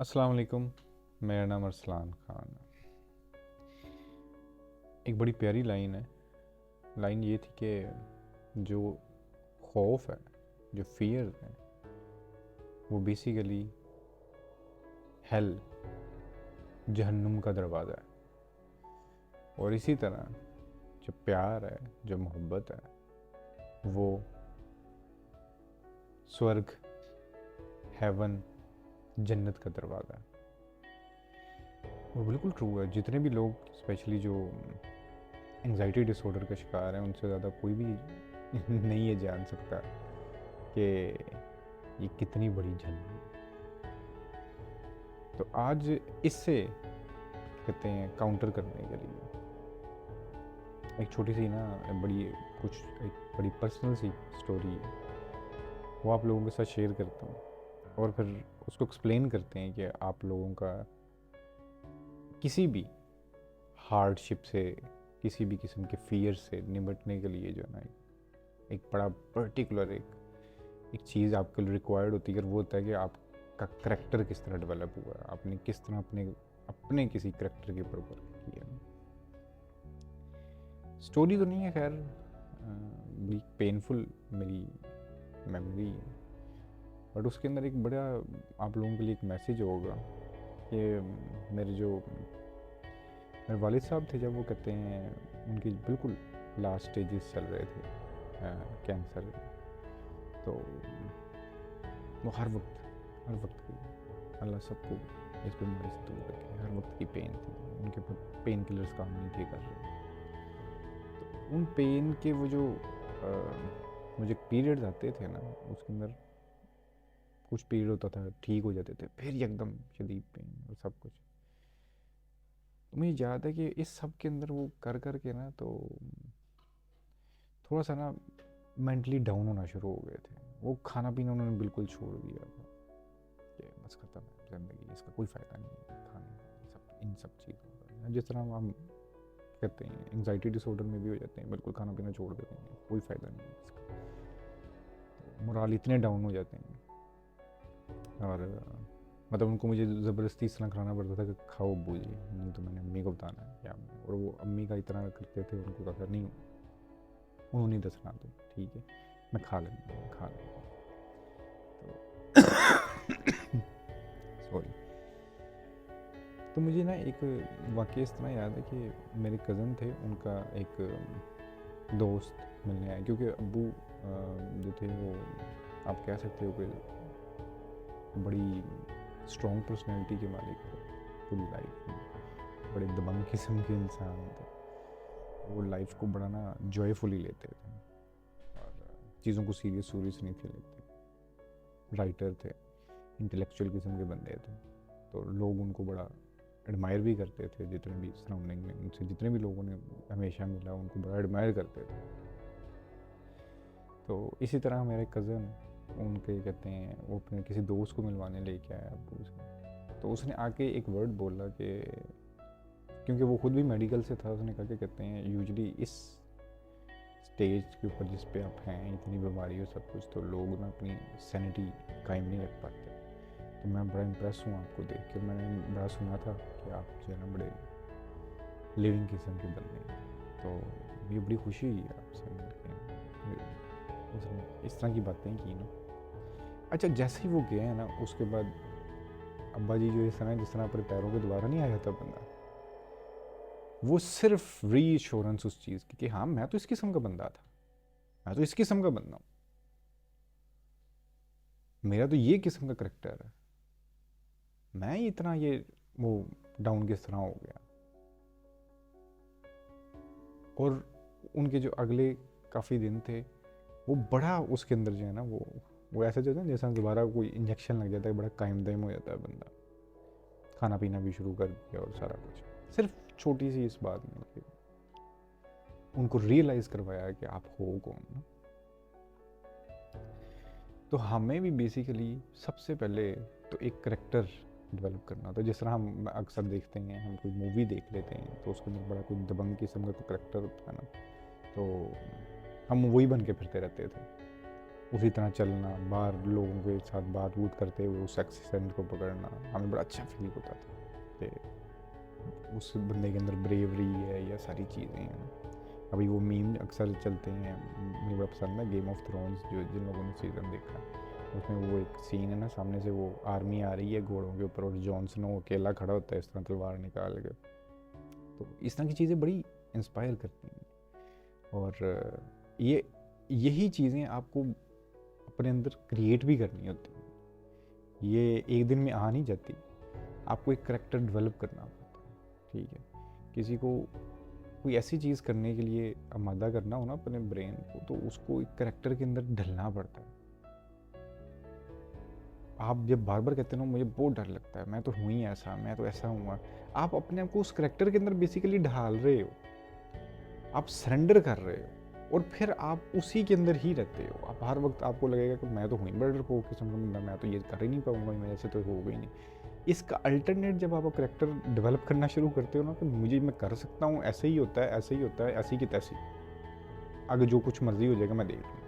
अस्सलाम वालेकुम। मेरा नाम अरसलान खान है। एक बड़ी प्यारी लाइन है। लाइन ये थी कि जो खौफ है, जो फियर है, वो बेसिकली हेल, जहन्नुम का दरवाज़ा है। और इसी तरह जो प्यार है, जो मोहब्बत है, वो स्वर्ग, हेवन, जन्नत का दरवाज़ा है। और बिल्कुल ट्रू है। जितने भी लोग स्पेशली जो एंजाइटी डिसऑर्डर का शिकार हैं, उनसे ज़्यादा कोई भी नहीं ये जान सकता कि ये कितनी बड़ी जहन्नुम है। तो आज इससे कहते हैं काउंटर करने के लिए एक छोटी सी ना बड़ी कुछ एक बड़ी पर्सनल सी स्टोरी है, वो आप लोगों के साथ शेयर करता हूँ और फिर उसको एक्सप्लेन करते हैं कि आप लोगों का किसी भी हार्डशिप से, किसी भी किस्म के फियर से निपटने के लिए जो है ना एक बड़ा पर्टिकुलर एक चीज़ आपके लिए रिक्वायर्ड होती है। और वो होता है कि आपका करेक्टर किस तरह डेवलप हुआ है, आपने किस तरह अपने अपने किसी करेक्टर के ऊपर वर्क किया। स्टोरी तो नहीं है खैर, बड़ी पेनफुल मेरी मेमोरी है, बट उसके अंदर एक बड़ा आप लोगों के लिए एक मैसेज होगा कि मेरे वालिद साहब थे, जब वो कहते हैं उनकी बिल्कुल लास्ट स्टेजेस चल रहे थे कैंसर, तो वो हर वक्त की अल्लाह सबको इस बीमारी से दूर रखे, हर वक्त की पेन थी, उनके ऊपर पेन किलर्स काम नहीं थे कर रहे। तो उन पेन के वो जो मुझे पीरियड्स आते थे ना, उसके अंदर कुछ पीरियड होता था ठीक हो जाते थे, फिर एकदम शदीद पेन और सब कुछ। तो मुझे याद है कि इस सब के अंदर वो कर कर के ना तो थोड़ा सा ना मेंटली डाउन होना शुरू हो गए थे। वो खाना पीना उन्होंने बिल्कुल छोड़ दिया था कि बस ख़त्म है ज़िंदगी, इसका कोई फ़ायदा नहीं है खाने इन सब चीज़ों का। जिस तरह हम कहते हैं एंजाइटी डिसऑर्डर में भी हो जाते हैं, बिल्कुल खाना पीना छोड़ देते हैं, कोई फ़ायदा नहीं है इसका। तो मोराल इतने डाउन हो जाते हैं और मतलब उनको मुझे ज़बरदस्ती इस तरह खिलाना पड़ता था कि खाओ अब्बू जी, नहीं तो मैंने अम्मी को बताना है या और वो अम्मी का इतना करते थे, उनको कहा नहीं उन्होंने दसना, तो ठीक है मैं खा लेंगे तो सॉरी। तो मुझे ना एक वाक़या इस तरह याद है कि मेरे कज़न थे, उनका एक दोस्त मिलने आया, क्योंकि अब्बू जो थे वो आप कह सकते हो कि बड़ी स्ट्रॉन्ग पर्सनैलिटी के मालिक थे पूरी लाइफ में, बड़े दबंग किस्म के इंसान थे। वो लाइफ को बड़ा ना जॉयफुली लेते थे और चीज़ों को सीरियस नहीं थे लेते। राइटर थे, इंटेलेक्चुअल किस्म के बंदे थे, तो लोग उनको बड़ा एडमायर भी करते थे। जितने भी सराउंडिंग में उनसे जितने भी लोगों ने हमेशा मिला, उनको बड़ा एडमायर करते थे। तो इसी तरह मेरे कज़न, उनके कहते हैं वो अपने किसी दोस्त को मिलवाने लेके आया अब्बू से, तो उसने आके एक वर्ड बोला कि क्योंकि वो खुद भी मेडिकल से था, उसने कहा कि कहते हैं यूजुअली इस स्टेज के ऊपर जिस पे आप हैं, इतनी बीमारी हो सब कुछ, तो लोग ना अपनी सैनिटी कायम नहीं रख पाते। तो मैं बड़ा इम्प्रेस हूँ आपको देख के। मैंने बड़ा सुना था कि आप जो है ना बड़े लिविंग किस्म के बंदे हैं, तो मुझे बड़ी खुशी हुई आपसे मिल के। उसने इस तरह की बातें की ना। अच्छा, जैसे ही वो गए हैं ना, उसके बाद अब्बा जी जो इस तरह जिस तरह अपने पैरों पे दोबारा नहीं आया था बंदा, वो सिर्फ रीअश्योरेंस उस चीज़ की कि हाँ मैं तो इस किस्म का बंदा था, मैं तो इस किस्म का बंदा हूँ, मेरा तो ये किस्म का करेक्टर है, मैं इतना ये वो डाउन किस तरह हो गया। और उनके जो अगले काफ़ी दिन थे, वो बड़ा उसके अंदर जो है ना वो ऐसा जो है जैसा दोबारा कोई इंजेक्शन लग जाता है, बड़ा कायम दायम हो जाता है बंदा, खाना पीना भी शुरू कर दिया और सारा कुछ, सिर्फ छोटी सी इस बात में कि उनको रियलाइज़ करवाया कि आप हो कौन ना। तो हमें भी बेसिकली सबसे पहले तो एक करेक्टर डेवलप करना होता है। जिस तरह हम अक्सर देखते हैं, हम कोई मूवी देख लेते हैं तो उसके अंदर बड़ा कोई दबंग किस्म का कोई करेक्टर होता है ना, तो हम वही बन के फिरते रहते थे। उसी तरह चलना, बाहर लोगों के साथ बात बूत करते हुए उस एक्सेंट को पकड़ना, हमें बड़ा अच्छा फील होता था कि उस बंदे के अंदर ब्रेवरी है, या सारी चीज़ें हैं। अभी वो मीम अक्सर चलते हैं, मुझे बड़ा पसंद है गेम ऑफ थ्रोन्स, जो जिन लोगों ने सीज़न देखा है, उसमें वो एक सीन है ना, सामने से वो आर्मी आ रही है घोड़ों के ऊपर और जॉन स्नो अकेला खड़ा होता है इस तरह तलवार निकाल के। तो इस तरह की चीज़ें बड़ी इंस्पायर करती हैं, और ये यही चीज़ें आपको अपने अंदर क्रिएट भी करनी होती हैं। ये एक दिन में आ नहीं जाती, आपको एक करेक्टर डेवलप करना पड़ता है, ठीक है। किसी को कोई ऐसी चीज़ करने के लिए आमादा करना हो ना अपने ब्रेन को, तो उसको एक करेक्टर के अंदर ढलना पड़ता है। आप जब बार बार कहते हो ना मुझे बहुत डर लगता है, मैं तो हूँ ही ऐसा, मैं तो ऐसा हूँ, आप अपने आप को उस करेक्टर के अंदर बेसिकली ढाल रहे हो, आप सरेंडर कर रहे हो, और फिर आप उसी के अंदर ही रहते हो। आप हर वक्त आपको लगेगा कि मैं तो हूँ ही बड़ा डरपोक किस्म का बंदा, मैं तो ये कर ही नहीं पाऊंगा, मेरे से तो होगा ही नहीं। इसका अल्टरनेट जब आप करेक्टर डेवलप करना शुरू करते हो ना, कि मुझे मैं कर सकता हूँ, ऐसे ही होता है, ऐसे ही होता है, ऐसी की तैसी, आगे जो कुछ मर्जी हो जाएगा मैं देख लूँगा।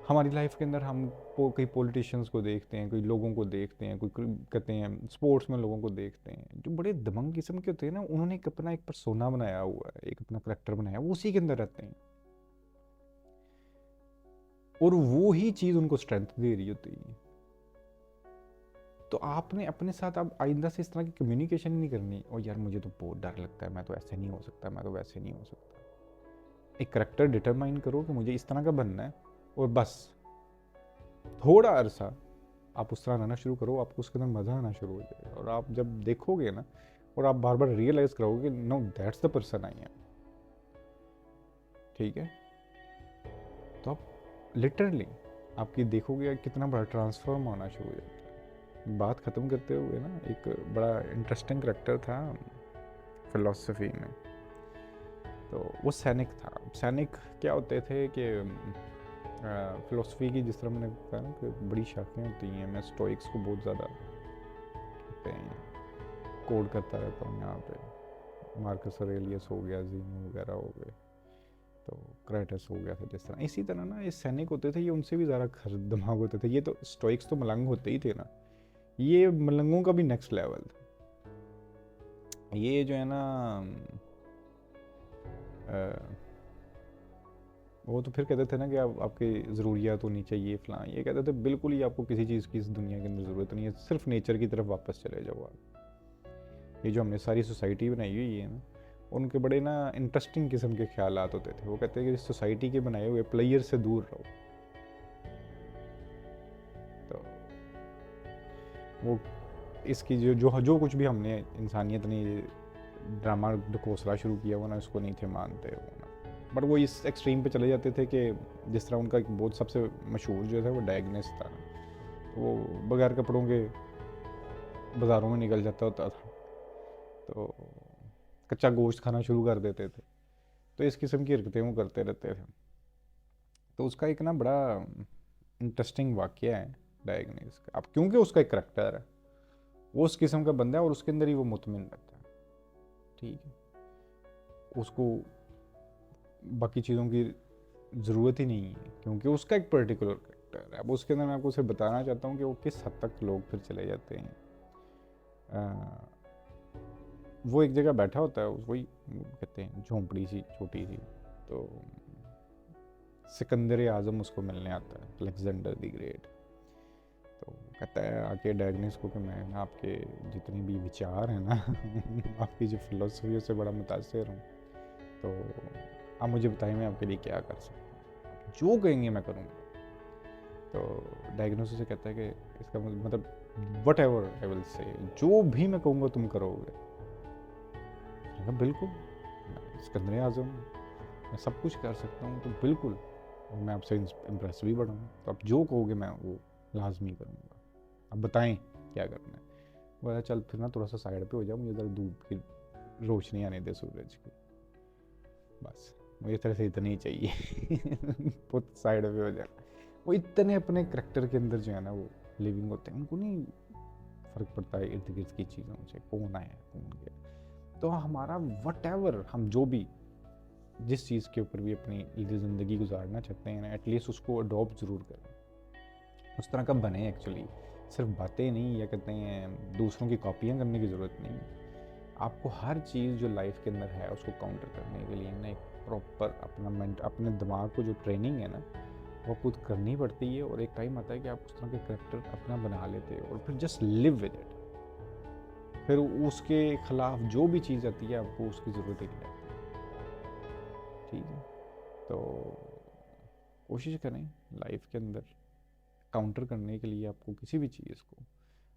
हमारी लाइफ के अंदर हम कई पॉलिटिशियंस को देखते हैं, कोई लोगों को देखते हैं, कोई कहते हैं स्पोर्ट्स में लोगों को देखते हैं जो बड़े दबंग किस्म के होते हैं ना, उन्होंने एक अपना एक पर्सोना बनाया हुआ है, एक अपना करेक्टर बनाया, वो उसी के अंदर रहते हैं, और वो ही चीज़ उनको स्ट्रेंथ दे रही होती है। तो आपने अपने साथ अब आइंदा से इस तरह की कम्युनिकेशन नहीं करनी, और यार मुझे तो बहुत डर लगता है, मैं तो ऐसे नहीं हो सकता, मैं तो वैसे नहीं हो सकता। एक करेक्टर डिटरमाइन करो कि मुझे इस तरह का बनना है, और बस थोड़ा अरसा आप उस तरह रहना शुरू करो, आपको उसके अंदर मज़ा आना शुरू हो जाएगा। और आप जब देखोगे ना, और आप बार बार रियलाइज़ करोगे no that's the person I am, ठीक है, तो आप लिटरली आपकी देखोगे कितना बड़ा ट्रांसफॉर्म होना शुरू हो जाता है। बात ख़त्म करते हुए ना, एक बड़ा इंटरेस्टिंग करेक्टर था फिलोसफी में, तो वो सैनिक था। सैनिक क्या होते थे कि फ़िलोसफी की, जिस तरह मैंने कहा ना कि बड़ी शाखाएं होती हैं, मैं स्टोइक्स को बहुत ज़्यादा कहते हैं कोड करता रहता हूँ यहाँ पे। मार्कस ऑरेलियस हो गया, ज़ीनो वगैरह हो गए, तो क्रेटस हो गया था, जिस तरह इसी तरह ना ये सैनिक होते थे, ये उनसे भी ज़्यादा खर दिमाग होते थे। ये तो स्टोइक्स तो मलंग होते ही थे ना, ये मलंगों का भी नेक्स्ट लेवल था। ये जो है ना वो तो फिर कहते थे ना कि आपकी ज़रूरियात होनी चाहिए फलां, ये कहते थे बिल्कुल ही आपको किसी चीज़ की इस दुनिया के अंदर ज़रूरत नहीं है, सिर्फ नेचर की तरफ वापस चले जाओ आप। ये जो हमने सारी सोसाइटी बनाई हुई है ना, उनके बड़े ना इंटरेस्टिंग किस्म के ख्यालात होते थे। वो कहते हैं कि सोसाइटी के बनाए हुए प्लेयर से दूर रहो। तो वो इसकी जो जो जो कुछ भी हमने इंसानियत ने ड्रामा ढकोसला शुरू किया वो ना, इसको नहीं थे मानते वो ना, बट वो इस एक्सट्रीम पे चले जाते थे कि जिस तरह उनका एक बहुत सबसे मशहूर जो था वो डायग्नेस था, तो वो बगैर कपड़ों के बाज़ारों में निकल जाता होता था, तो कच्चा गोश्त खाना शुरू कर देते थे। तो इस किस्म की हरकतें वो करते रहते थे। तो उसका एक ना बड़ा इंटरेस्टिंग वाक़या है डायग्नेस का। अब क्योंकि उसका एक करैक्टर है, वो उस किस्म का बंदा है और उसके अंदर ही वो मुतमिन रहता है, ठीक है, उसको बाकी चीज़ों की ज़रूरत ही नहीं है, क्योंकि उसका एक पर्टिकुलर करेक्टर है। अब उसके अंदर मैं आपको उसे बताना चाहता हूँ कि वो किस हद तक लोग फिर चले जाते हैं। वो एक जगह बैठा होता है, वही कहते हैं झोंपड़ी सी छोटी सी, तो सिकंदर आज़म उसको मिलने आता है, अलेक्जेंडर द ग्रेट। तो कहता है आके डायग्नेस को कि मैं ना आपके जितने भी विचार हैं ना आपकी जो फिलोसफी से बड़ा मुतासर हूँ, तो आप मुझे बताएं मैं आपके लिए क्या कर सकता हूँ, जो कहेंगे मैं करूँगा। तो डायग्नोसिस से कहता है कि इसका मतलब what ever I will say, जो भी मैं कहूँगा तुम करोगे। बिल्कुल, सिकंदर आज़म, मैं सब कुछ कर सकता हूँ, तो बिल्कुल, और मैं आपसे इम्प्रेस भी बढ़ूँगा, तो आप जो कहोगे मैं वो लाजमी करूँगा, अब बताएं क्या करना है। बोला चल फिर ना थोड़ा सा साइड पे हो जाओ, मुझे ज़रा धूप की रोशनी आने दे सूरज की, बस मुझे तरह से इतना ही चाहिए बहुत साइड पे हो जाए। वो इतने अपने करेक्टर के अंदर जो है ना वो लिविंग होते हैं, उनको नहीं फ़र्क पड़ता है इर्द गिर्द की चीज़ों से, कौन आया कौन गया। तो हमारा वट एवर हम जो भी जिस चीज़ के ऊपर भी अपनी ज़िंदगी गुजारना चाहते हैं ना, एटलीस्ट उसको अडॉप्ट ज़रूर करें, उस तरह का बने एक्चुअली। सिर्फ बातें नहीं, या कहते हैं दूसरों की कॉपियाँ करने की ज़रूरत नहीं। आपको हर चीज़ जो लाइफ के अंदर है उसको काउंटर करने के लिए ना एक प्रॉपर अपने दिमाग को जो ट्रेनिंग है ना वो खुद करनी पड़ती है, और एक टाइम आता है कि आप उस तरह के करेक्टर अपना बना लेते हो, और फिर जस्ट लिव विद इट। फिर उसके खिलाफ जो भी चीज़ आती है आपको उसकी ज़रूरत ही नहीं रहती। ठीक है, तो कोशिश करें लाइफ के अंदर काउंटर करने के लिए आपको किसी भी चीज़ को,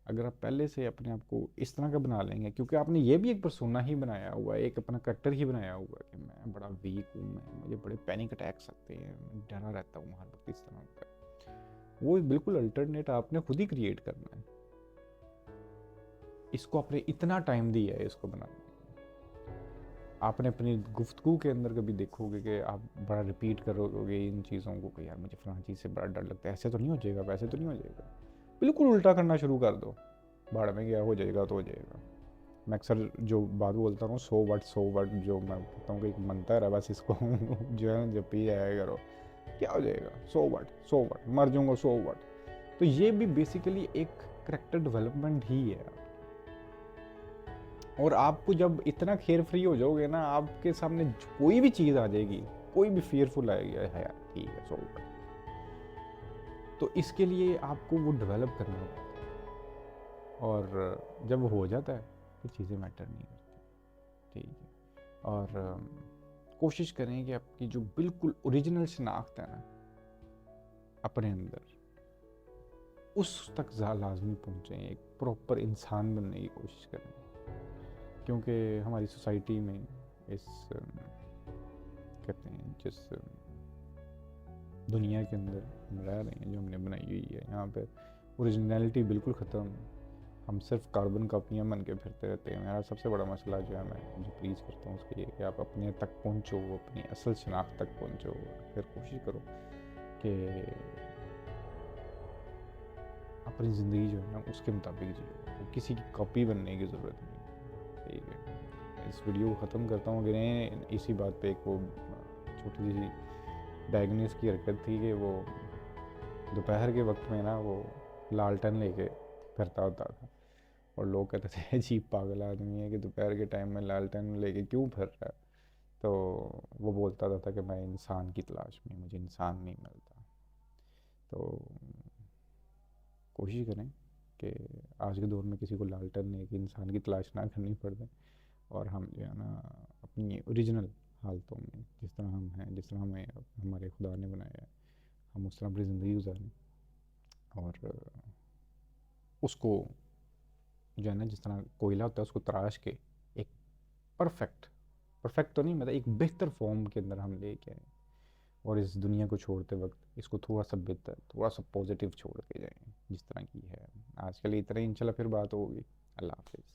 अगर आप पहले से अपने आप को इस तरह का बना लेंगे, क्योंकि आपने ये भी एक पर्सोना ही बनाया हुआ है, एक अपना करेक्टर ही बनाया हुआ है कि मैं बड़ा वीक हूँ, मुझे बड़े पैनिक अटैक्स आते हैं, मैं डरा रहता हूँ हर वक्त, इस तरह का, वो बिल्कुल अल्टरनेट आपने खुद ही क्रिएट करना है। इसको आपने इतना टाइम दिया है इसको बनाने, आपने अपनी गुफ्तगू के अंदर कभी देखोगे कि आप बड़ा रिपीट करोगे इन चीज़ों को कि यार मुझे फलां चीज़ से बड़ा डर लगता है, ऐसे तो नहीं हो जाएगा, वैसे तो नहीं हो जाएगा, बिल्कुल उल्टा करना शुरू कर दो, भाड़ में गया, हो जाएगा तो हो जाएगा। मैं अक्सर जो बात बोलता हूँ, सो वट, जो मैं कहता हूँ कि एक मंत्र है, बस इसको जो है जब भी जाया करो, क्या हो जाएगा, सो वट, मर जाऊँगा, सो वट। तो ये भी बेसिकली एक करेक्टर डेवलपमेंट ही है। और आपको जब इतना केयर फ्री हो जाओगे ना, आपके सामने कोई भी चीज़ आ जाएगी, कोई भी फियरफुल आएगी, है यार ठीक है, सो वट। तो इसके लिए आपको वो डेवलप करना होगा, और जब हो जाता है तो चीज़ें मैटर नहीं करती। ठीक है, और कोशिश करें कि आपकी जो बिल्कुल ओरिजिनल शनाख्त है ना अपने अंदर, उस तक लाजमी पहुँचें, एक प्रॉपर इंसान बनने की कोशिश करें। क्योंकि हमारी सोसाइटी में इस कहते हैं जिस दुनिया के अंदर हम रह रहे हैं, जो हमने बनाई हुई है, यहाँ पे ओरिजिनलिटी बिल्कुल ख़त्म। हम सिर्फ कार्बन कापियाँ बन के फिरते रहते हैं। मेरा सबसे बड़ा मसला जो है, मैं जो प्लीज़ करता हूँ उसके लिए कि आप अपने तक पहुँचो, अपनी असल शनाख्त तक पहुँचो, फिर कोशिश करो कि अपनी ज़िंदगी जो है ना उसके मुताबिक जियो, तो किसी की कॉपी बनने की ज़रूरत नहीं। ठीक है, इस वीडियो को ख़त्म करता हूँ। अगर इसी बात पे एक वो छोटी सी डायग्नोस की हरकत थी कि वो दोपहर के वक्त में ना वो लालटेन लेके फिरता होता था, और लोग कहते थे अजीब पागल आदमी है कि दोपहर के टाइम में लालटेन लेके क्यों फिर रहा है। तो वो बोलता था कि मैं इंसान की तलाश में, मुझे इंसान नहीं मिलता। तो कोशिश करें कि आज के दौर में किसी को लालटेन लेके इंसान की तलाश ना करनी पड़े, और हम जो है ना अपनी ओरिजिनल हालतों में, जिस तरह हम हैं, जिस तरह हमें हमारे खुदा ने बनाया है, हम उस तरह अपनी ज़िंदगी गुजारें, और उसको जो है ना जिस तरह कोयला होता है उसको तराश के एक परफेक्ट तो नहीं, मतलब एक बेहतर फॉर्म के अंदर हम लेके आए, और इस दुनिया को छोड़ते वक्त इसको थोड़ा सा बेहतर, थोड़ा सा पॉजिटिव छोड़ के जाएं जिस तरह की है। आज के लिए इतना ही, इंशाल्लाह फिर बात होगी। अल्लाह हाफिज़।